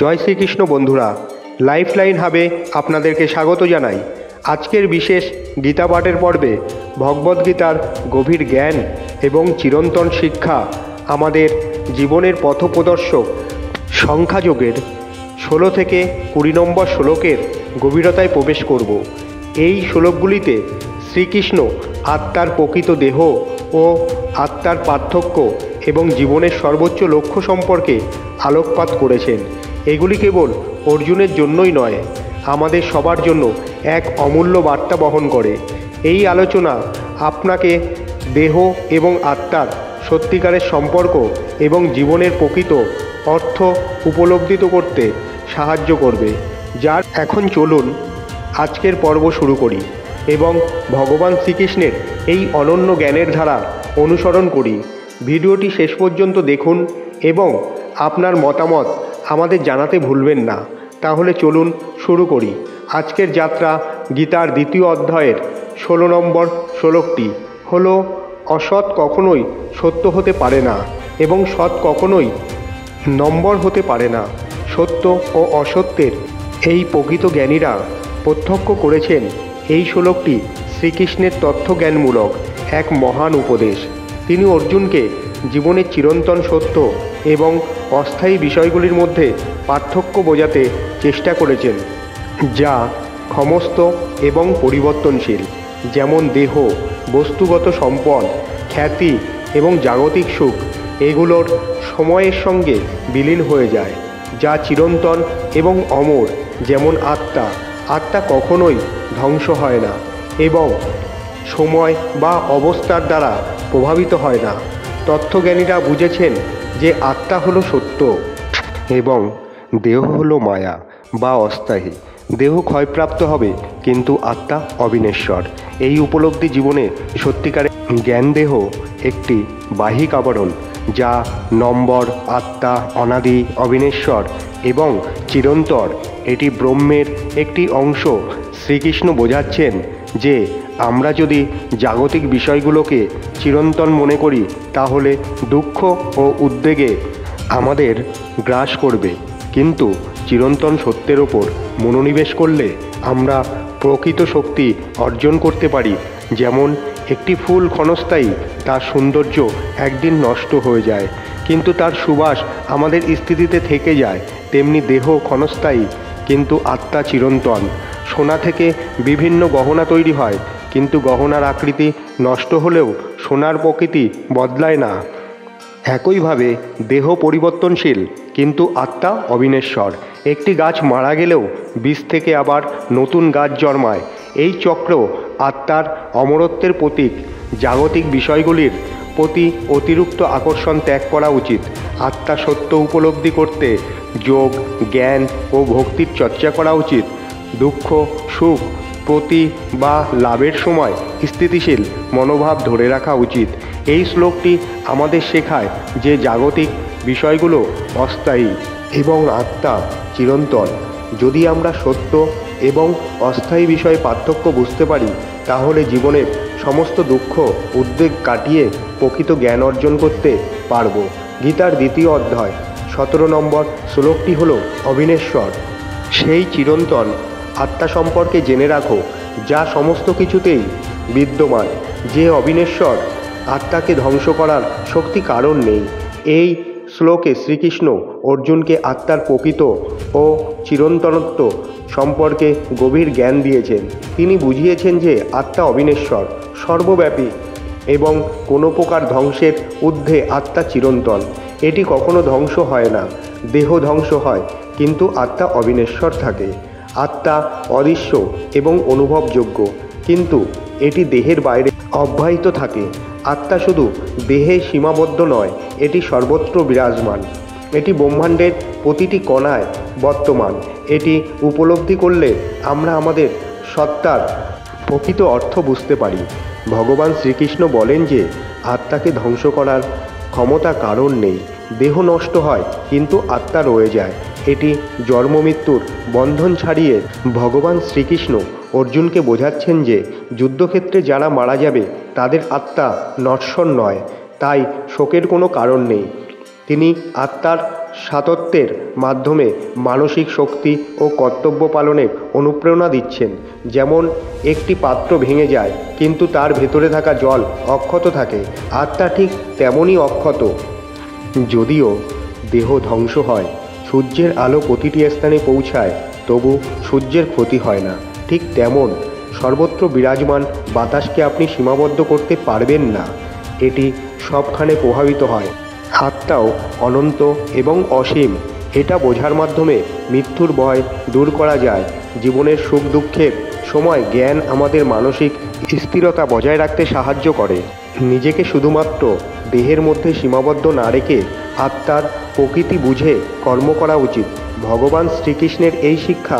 জয় শ্রীকৃষ্ণ বন্ধুরা, লাইফলাইন হাবে আপনাদেরকে স্বাগত জানাই। আজকের বিশেষ গীতা পাঠের পর্বে ভগবদ্গীতার গভীর জ্ঞান এবং চিরন্তন শিক্ষা আমাদের জীবনের পথপ্রদর্শক সংখ্যাযোগের 16 থেকে 20 নম্বর শ্লোকের গভীরতায় প্রবেশ করব। এই শ্লোকগুলিতে শ্রীকৃষ্ণ আত্মার প্রকৃত দেহ ও আত্মার পার্থক্য এবং জীবনের সর্বোচ্চ লক্ষ্য সম্পর্কে আলোকপাত করেছেন। এগুলি কেবল অর্জুনের জন্যই নয়, আমাদের সবার জন্য এক অমূল্য বার্তা বহন করে। এই আলোচনা আপনাকে দেহ এবং আত্মার সত্যিকারের সম্পর্ক এবং জীবনের প্রকৃত অর্থ উপলব্ধি করতে সাহায্য করবে। যার এখন চলুন আজকের পর্ব শুরু করি এবং ভগবান শ্রীকৃষ্ণের এই অনন্য জ্ঞানের ধারা অনুসরণ করি। ভিডিওটি শেষ পর্যন্ত দেখুন এবং আপনার মতামত আমাদের জানাতে ভুলবেন না। তাহলে চলুন শুরু করি। আজকের যাত্রা গীতার দ্বিতীয় অধ্যায়ের 16 নম্বর শ্লোকটি হলো, অসৎ কখনোই সত্য হতে পারে না এবং সৎ কখনোই নম্বর হতে পারে না। সত্য ও অসত্যের এই প্রকৃত জ্ঞানীরা প্রত্যক্ষ করেছেন। এই শ্লোকটি শ্রীকৃষ্ণের তথ্যজ্ঞানমূলক এক মহান উপদেশ। তিনি অর্জুনকে জীবনের চিরন্তন সত্য এবং অস্থায়ী বিষয়গুলির মধ্যে পার্থক্য বোঝাতে চেষ্টা করেছেন, যা ক্ষমস্ত এবং পরিবর্তনশীল, যেমন দেহ, বস্তুগত সম্পদ, খ্যাতি এবং জাগতিক সুখ এগুলোর সময়ের সঙ্গে বিলীন হয়ে যায়। যা চিরন্তন এবং অমর, যেমন আত্মা। আত্মা কখনোই ধ্বংস হয় না এবং সময় বা অবস্থার দ্বারা প্রভাবিত হয় না। তত্ত্বজ্ঞানীরা বুঝেছেন যে আত্মা হলো সত্য এবং দেহ হলো মায়া বা অস্থায়ী। দেহ ক্ষয়প্রাপ্ত হবে কিন্তু আত্মা অবিনশ্বর। এই উপলব্ধি জীবনে সত্যিকারের জ্ঞান। দেহ একটি বাহ্যিক আবরণ, যা নম্বর। আত্মা অনাদি, অবিনশ্বর এবং চিরন্তর। এটি ব্রহ্মের একটি অংশ। শ্রীকৃষ্ণ বোঝাচ্ছেন যে আমরা যদি জাগতিক বিষয়গুলোকে চিরন্তন মনে করি তাহলে দুঃখ ও উদ্বেগে আমাদের গ্রাস করবে, কিন্তু চিরন্তন সত্যের ওপর মনোনিবেশ করলে আমরা প্রকৃত শক্তি অর্জন করতে পারি। যেমন একটি ফুল ক্ষণস্থায়ী, তার সৌন্দর্য একদিন নষ্ট হয়ে যায় কিন্তু তার সুবাস আমাদের স্থিতিতে থেকে যায়, তেমনি দেহ ক্ষণস্থায়ী কিন্তু আত্মা চিরন্তন। সোনা থেকে বিভিন্ন গহনা তৈরি হয়, কিন্তু গহনার আকৃতি নষ্ট হলেও সোনার প্রকৃতি বদলায় না। একইভাবে দেহ পরিবর্তনশীল কিন্তু আত্মা অবিনশ্বর। একটি গাছ মারা গেলেও বীজ থেকে আবার নতুন গাছ জন্মায়। এই চক্র আত্মার অমরত্বের প্রতীক। জাগতিক বিষয়গুলির প্রতি অতিরিক্ত আকর্ষণ ত্যাগ করা উচিত। আত্মা সত্য উপলব্ধি করতে যোগ, জ্ঞান ও ভক্তির চর্চা করা উচিত। দুঃখ, সুখ, প্রতি বা লাভের সময় স্থিতিশীল মনোভাব ধরে রাখা উচিত। এই শ্লোকটি আমাদের শেখায় যে জাগতিক বিষয়গুলো অস্থায়ী এবং আত্মা চিরন্তন। যদি আমরা সত্য এবং অস্থায়ী বিষয়ে পার্থক্য বুঝতে পারি তাহলে জীবনের সমস্ত দুঃখ উদ্বেগ কাটিয়ে প্রকৃত জ্ঞান অর্জন করতে পারব। গীতার দ্বিতীয় অধ্যায় 17 নম্বর শ্লোকটি হলো, অবিনশ্বর সেই চিরন্তন আত্মা সম্পর্কে জেনে রাখো যা সমস্ত কিছুতেই বিদ্যমান। যে অবিনশ্বর আত্মাকে ধ্বংস করার শক্তি কারণ নেই। এই শ্লোকে শ্রীকৃষ্ণ অর্জুনকে আত্মার প্রকৃত ও চিরন্তনত্ব সম্পর্কে গভীর জ্ঞান দিয়েছেন। তিনি বুঝিয়েছেন যে আত্মা অবিনশ্বর, সর্বব্যাপী এবং কোনো প্রকার ধ্বংসের ঊর্ধ্বে আত্মা চিরন্তন। এটি কখনো ধ্বংস হয় না। দেহ ধ্বংস হয় কিন্তু আত্মা অবিনশ্বর থাকে। আত্মা অদৃশ্য এবং অনুভবযোগ্য, কিন্তু এটি দেহের বাইরে অব্যাহত থাকে। আত্মা শুধু দেহে সীমাবদ্ধ নয়, এটি সর্বত্র বিরাজমান। এটি ব্রহ্মাণ্ডের প্রতিটি কণায় বর্তমান। এটি উপলব্ধি করলে আমরা আমাদের সত্তার প্রকৃত অর্থ বুঝতে পারি। ভগবান শ্রীকৃষ্ণ বলেন যে আত্মাকে ধ্বংস করার ক্ষমতা কারণ নেই। দেহ নষ্ট হয় কিন্তু আত্মা রয়ে যায়। এটি জন্ম মৃত্যুর বন্ধন ছাড়িয়ে ভগবান শ্রীকৃষ্ণ অর্জুনকে বোঝাচ্ছেন যে যুদ্ধক্ষেত্রে যারা মারা যাবে তাদের আত্মা নশ্বর নয়, তাই শোকের কোনো কারণ নেই। তিনি আত্মার সাতত্যের মাধ্যমে মানসিক শক্তি ও কর্তব্য পালনের অনুপ্রেরণা দিচ্ছেন। যেমন একটি পাত্র ভেঙে যায় কিন্তু তার ভেতরে থাকা জল অক্ষত থাকে, আত্মা ঠিক তেমনই অক্ষত। যদিও দেহ ধ্বংস হয়, সূর্যের আলো প্রতিটি স্থানে পৌঁছায়, তবু সূর্যের ক্ষতি হয় না। ঠিক তেমন সর্বত্র বিরাজমান বাতাসকে আপনি সীমাবদ্ধ করতে পারবেন না, এটি সবখানে প্রভাবিত হয়। আত্মাও অনন্ত এবং অসীম, এটা বোঝার মাধ্যমে মৃত্যুর ভয় দূর করা যায়। জীবনের সুখ দুঃখের সময় জ্ঞান আমাদের মানসিক স্থিরতা বজায় রাখতে সাহায্য করে। নিজেকে শুধুমাত্র দেহের মধ্যে সীমাবদ্ধ না রেখে আত্মার প্রকৃতি বুঝে কর্ম করা উচিত। ভগবান শ্রীকৃষ্ণের এই শিক্ষা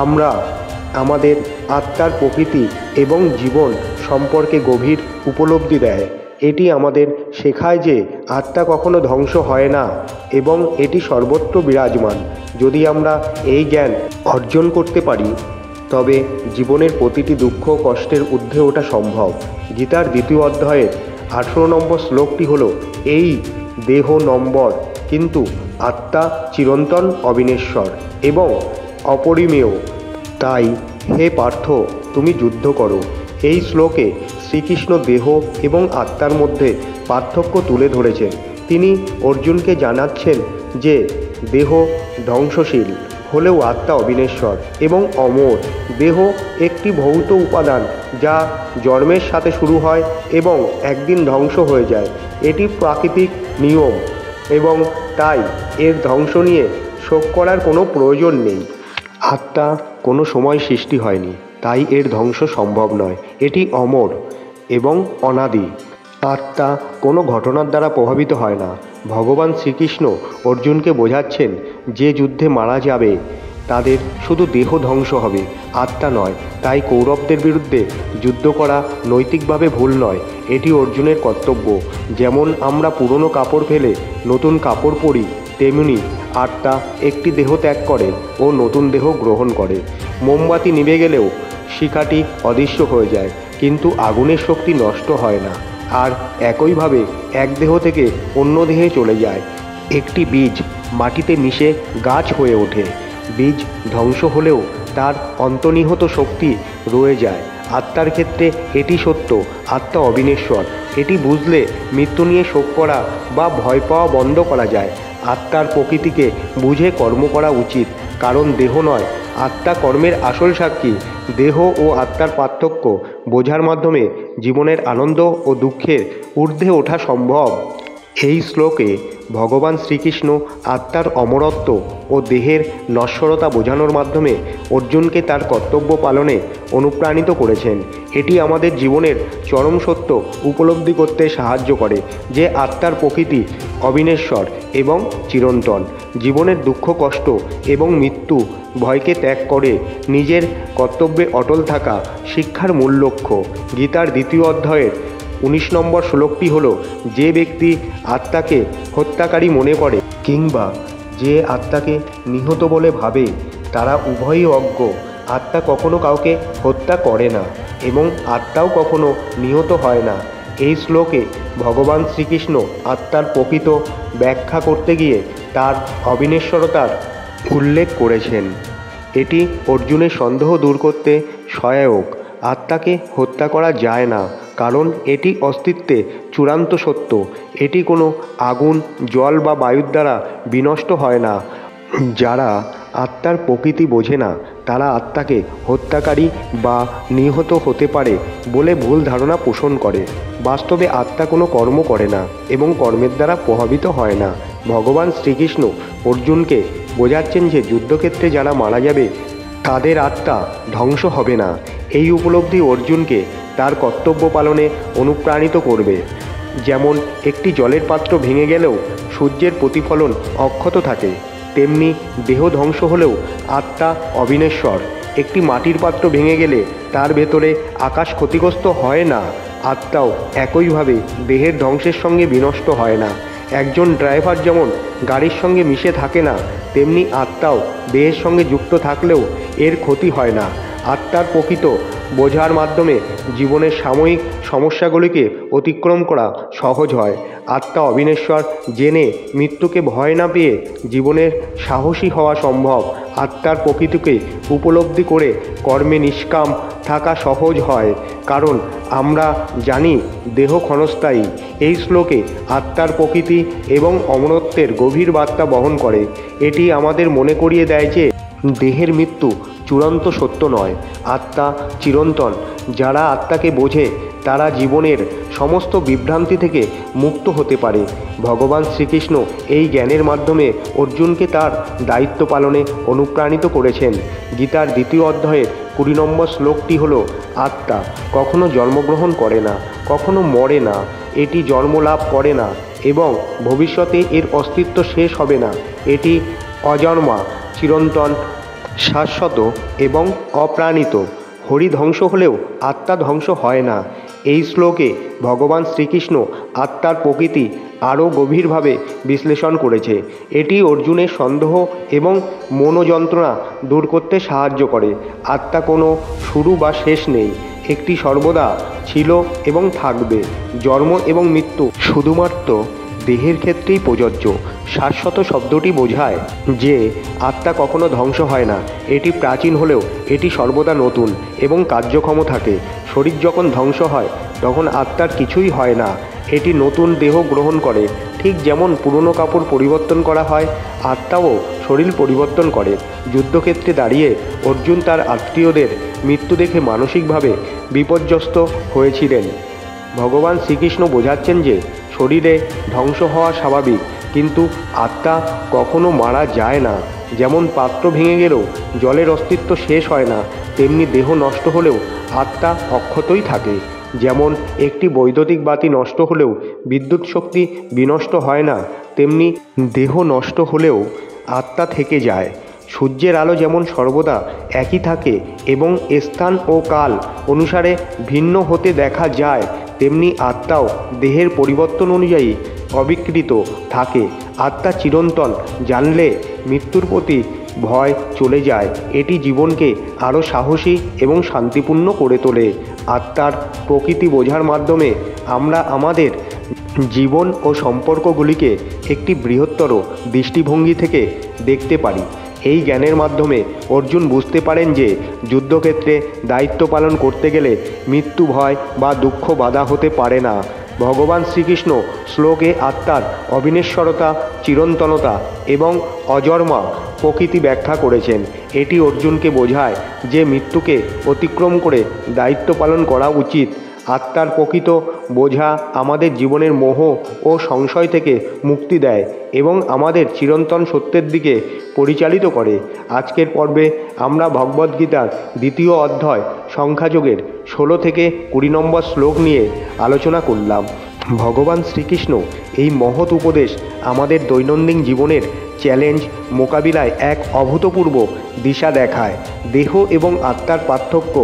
আমরা আমাদের আত্মার প্রকৃতি এবং জীবন সম্পর্কে গভীর উপলব্ধি দেয়। এটি আমাদের শেখায় যে আত্মা কখনো ধ্বংস হয় না এবং এটি সর্বত্র বিরাজমান। যদি আমরা এই জ্ঞান অর্জন করতে পারি, তবে জীবনের প্রতিটি দুঃখ কষ্টের ঊর্ধ্বে ওঠা সম্ভব। গীতার 2য় অধ্যায়ের 18 নম্বর শ্লোকটি হল, এই দেহ নম্বর কিন্তু আত্মা চিরন্তন অবিনশ্বর এবং অপরিমেয়। তাই হে পার্থ, তুমি যুদ্ধ করো। এই শ্লোকে শ্রীকৃষ্ণ দেহ এবং আত্মার মধ্যে পার্থক্য তুলে ধরেছেন। তিনি অর্জুনকে জানাচ্ছেন যে দেহ ধ্বংসশীল হলেও আত্মা অবিনশ্বর এবং অমর। দেহ একটি ভৌত উপাদান যা জন্মের সাথে শুরু হয় এবং একদিন ধ্বংস হয়ে যায়। এটি প্রাকৃতিক নিয়ম এবং তাই এর ধ্বংস নিয়ে শোক করার কোনো প্রয়োজন নেই। আত্মা কোনো সময় সৃষ্টি হয়নি, তাই এর ধ্বংস সম্ভব নয়। এটি অমর এবং অনাদি। আত্মা কোনো ঘটনার দ্বারা প্রভাবিত হয় না। ভগবান শ্রীকৃষ্ণ অর্জুনকে বোঝাচ্ছেন যে যুদ্ধে মারা যাবে তাদের শুধু দেহ ধ্বংস হবে, আত্মা নয়। তাই কৌরবদের বিরুদ্ধে যুদ্ধ করা নৈতিকভাবে ভুল নয়, এটি অর্জুনের কর্তব্য। যেমন আমরা পুরনো কাপড় ফেলে নতুন কাপড় পরি, তেমনি আত্মা একটি দেহ ত্যাগ করে ও নতুন দেহ গ্রহণ করে। মোমবাতি নিভে গেলেও শিখাটি অদৃশ্য হয়ে যায়, কিন্তু আগুনের শক্তি নষ্ট হয় না। আর একইভাবে এক দেহ থেকে অন্য দেহে চলে যায়। একটি বীজ মাটিতে মিশে গাছ হয়ে ওঠে। বীজ ধ্বংস হলেও তার অন্তর্নিহিত শক্তি রয়ে যায়। আত্মার ক্ষেত্রে এটি সত্য, আত্মা অবিনশ্বর। এটি বুঝলে মৃত্যু নিয়ে শোক করা বা ভয় পাওয়া বন্ধ করা যায়। আত্মার প্রকৃতিকে বুঝে কর্ম করা উচিত, কারণ দেহ নয়, আত্মা কর্মের আসল সাক্ষী। দেহ ও আত্মার পার্থক্য বোঝার মাধ্যমে জীবনের আনন্দ ও দুঃখের ঊর্ধ্বে ওঠা সম্ভব। এই শ্লোকে ভগবান শ্রীকৃষ্ণ আত্মার অমরত্ব ও দেহের নশ্বরতা বোঝানোর মাধ্যমে অর্জুনকে তার কর্তব্য পালনে অনুপ্রাণিত করেছেন। এটি আমাদের জীবনের চরম সত্য উপলব্ধি করতে সাহায্য করে যে আত্মার প্রকৃতি অবিনশ্বর এবং চিরন্তন। জীবনের দুঃখ কষ্ট এবং মৃত্যু ভয়কে ত্যাগ করে নিজের কর্তব্যে অটল থাকা শিক্ষার মূল লক্ষ্য। গীতার 2য় অধ্যায়ের 19 নম্বর শ্লোকটি হল, যে ব্যক্তি আত্মাকে হত্যাকারী মনে করে কিংবা যে আত্মাকে নিহত বলে ভাবে তারা উভয়ই অজ্ঞ। আত্মা কখনো কাউকে হত্যা করে না এবং আত্মাও কখনো নিহত হয় না। এই শ্লোকে ভগবান শ্রীকৃষ্ণ আত্মার প্রকৃত ব্যাখ্যা করতে গিয়ে তার অবিনশ্বরতার উল্লেখ করেছেন। এটি অর্জুনের সন্দেহ দূর করতে সহায়ক। আত্মাকে হত্যা করা যায় না, কারণ এটি অস্তিত্বে চূড়ান্ত সত্য। এটি কোনো আগুন, জল বা বায়ুর দ্বারা বিনষ্ট হয় না। যারা আত্মার প্রকৃতি বোঝে না তারা আত্মাকে হত্যাকারী বা নিহত হতে পারে বলে ভুল ধারণা পোষণ করে। বাস্তবে আত্মা কোনো কর্ম করে না এবং কর্মের দ্বারা প্রভাবিত হয় না। ভগবান শ্রীকৃষ্ণ অর্জুনকে বোঝাচ্ছেন যে যুদ্ধক্ষেত্রে যারা মারা যাবে তাদের আত্মা ধ্বংস হবে না। এই উপলব্ধি অর্জুনকে তার কর্তব্য পালনে অনুপ্রাণিত করবে। যেমন একটি জলের পাত্র ভেঙে গেলেও সূর্যের প্রতিফলন অক্ষত থাকে, তেমনি দেহ ধ্বংস হলেও আত্মা অবিনশ্বর। একটি মাটির পাত্র ভেঙে গেলে তার ভেতরে আকাশ ক্ষতিগ্রস্ত হয় না, আত্মাও একইভাবে দেহের ধ্বংসের সঙ্গে বিনষ্ট হয় না। একজন ড্রাইভার যেমন গাড়ির সঙ্গে মিশে থাকে না, তেমনি আত্মাও দেহের সঙ্গে যুক্ত থাকলেও এর ক্ষতি হয় না। আত্মার প্রকৃত বোঝার মাধ্যমে জীবনের সাময়িক সমস্যাগুলিকে অতিক্রম করা সহজ হয়। আত্মা অবিনশ্বর জেনে মৃত্যুকে ভয় না পেয়ে জীবনের সাহসী হওয়া সম্ভব। আত্মার প্রকৃতিকে উপলব্ধি করে কর্মে নিষ্কাম থাকা সহজ হয়, কারণ আমরা জানি দেহ ক্ষণস্থায়ী। এই শ্লোকে আত্মার প্রকৃতি এবং অমরত্বের গভীর বার্তা বহন করে। এটি আমাদের মনে করিয়ে দেয় যে দেহের মৃত্যু চূড়ান্ত সত্য নয়, আত্মা চিরন্তন। যারা আত্মাকে বোঝে তারা জীবনের সমস্ত বিভ্রান্তি থেকে মুক্ত হতে পারে। ভগবান শ্রীকৃষ্ণ এই জ্ঞানের মাধ্যমে অর্জুনকে তার দায়িত্ব পালনে অনুপ্রাণিত করেছেন। গীতার 2য় অধ্যায়ের 20 নম্বর শ্লোকটি হল, আত্মা কখনো জন্মগ্রহণ করে না, কখনো মরে না, এটি জন্ম লাভ করে না এবং ভবিষ্যতে এর অস্তিত্ব শেষ হবে না। এটি অজন্মা, চিরন্তন, শাশ্বত এবং অপ্রাণিত। হরি ধ্বংস হলেও আত্মা ধ্বংস হয় না। এই শ্লোকে ভগবান শ্রীকৃষ্ণ আত্মার প্রকৃতি আরও গভীরভাবে বিশ্লেষণ করেছে। এটি অর্জুনের সন্দেহ এবং মনোযন্ত্রণা দূর করতে সাহায্য করে। আত্মা কোনো শুরু বা শেষ নেই, একটি সর্বদা ছিল এবং থাকবে। জন্ম এবং মৃত্যু শুধুমাত্র দেহের ক্ষেত্রেই প্রযোজ্য। শাশ্বত শব্দটি বোঝায় যে আত্মা কখনো ধ্বংস হয় না। এটি প্রাচীন হলেও এটি সর্বদা নতুন এবং কার্যক্ষম থাকে। শরীর যখন ধ্বংস হয় তখন আত্মার কিছুই হয় না, এটি নতুন দেহ গ্রহণ করে। ঠিক যেমন পুরনো কাপড় পরিবর্তন করা হয়, আত্মাও শরীর পরিবর্তন করে। যুদ্ধক্ষেত্রে দাঁড়িয়ে অর্জুন তার আত্মীয়দের মৃত্যু দেখে মানসিকভাবে বিপর্যস্ত হয়েছিলেন। ভগবান শ্রীকৃষ্ণ বোঝাচ্ছেন যে শরীরে ধ্বংস হওয়া স্বাভাবিক, কিন্তু আত্মা কখনো মারা যায় না। যেমন পাত্র ভেঙে গেলেও জলের অস্তিত্ব শেষ হয় না, তেমনি দেহ নষ্ট হলেও আত্মা অক্ষতই থাকে। যেমন একটি বৈদ্যুতিক বাতি নষ্ট হলেও বিদ্যুৎ শক্তি বিনষ্ট হয় না, তেমনি দেহ নষ্ট হলেও আত্মা থেকে যায়। সূর্যের আলো যেমন সর্বদা একই থাকে এবং স্থান ও কাল অনুসারে ভিন্ন হতে দেখা যায়, তেমনি আত্মাও দেহের পরিবর্তন অনুযায়ী অবিকৃত থাকে। আত্মা চিরন্তন জানলে মৃত্যুর প্রতি ভয় চলে যায়। এটি জীবনকে আরও সাহসী এবং শান্তিপূর্ণ করে তোলে। আত্মার প্রকৃতি বোঝার মাধ্যমে আমরা আমাদের জীবন ও সম্পর্কগুলিকে একটি বৃহত্তর দৃষ্টিভঙ্গি থেকে দেখতে পারি। এই জ্ঞানের মাধ্যমে অর্জুন বুঝতে পারেন যে যুদ্ধক্ষেত্রে দায়িত্ব পালন করতে গেলে মৃত্যু ভয় বা দুঃখ বাধা হতে পারে না। ভগবান শ্রীকৃষ্ণ শ্লোকে আত্মার অবিনশ্বরতা, চিরন্তনতা এবং অজন্মা প্রকৃতি ব্যাখ্যা করেছেন। এটি অর্জুনকে বোঝায় যে মৃত্যুকে অতিক্রম করে দায়িত্ব পালন করা উচিত। আত্মার প্রকৃত বোঝা আমাদের জীবনের মোহ ও সংশয় থেকে মুক্তি দেয় এবং আমাদের চিরন্তন সত্যের দিকে পরিচালিত করে। আজকের পর্বে আমরা ভগবদ্গীতার 2য় অধ্যায় সংখ্যাযোগের 16 থেকে 20 নম্বর শ্লোক নিয়ে আলোচনা করলাম। ভগবান শ্রীকৃষ্ণ এই মহৎ উপদেশ আমাদের দৈনন্দিন জীবনের চ্যালেঞ্জ মোকাবিলায় এক অভূতপূর্ব দিশা দেখায়। দেহ এবং আত্মার পার্থক্য,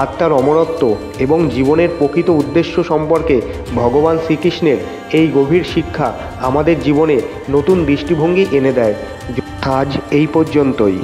আত্মার অমরত্ব এবং জীবনের প্রকৃত উদ্দেশ্য সম্পর্কে ভগবান শ্রীকৃষ্ণের এই গভীর শিক্ষা আমাদের জীবনে নতুন দৃষ্টিভঙ্গি এনে দেয়। আজ এই পর্যন্তই।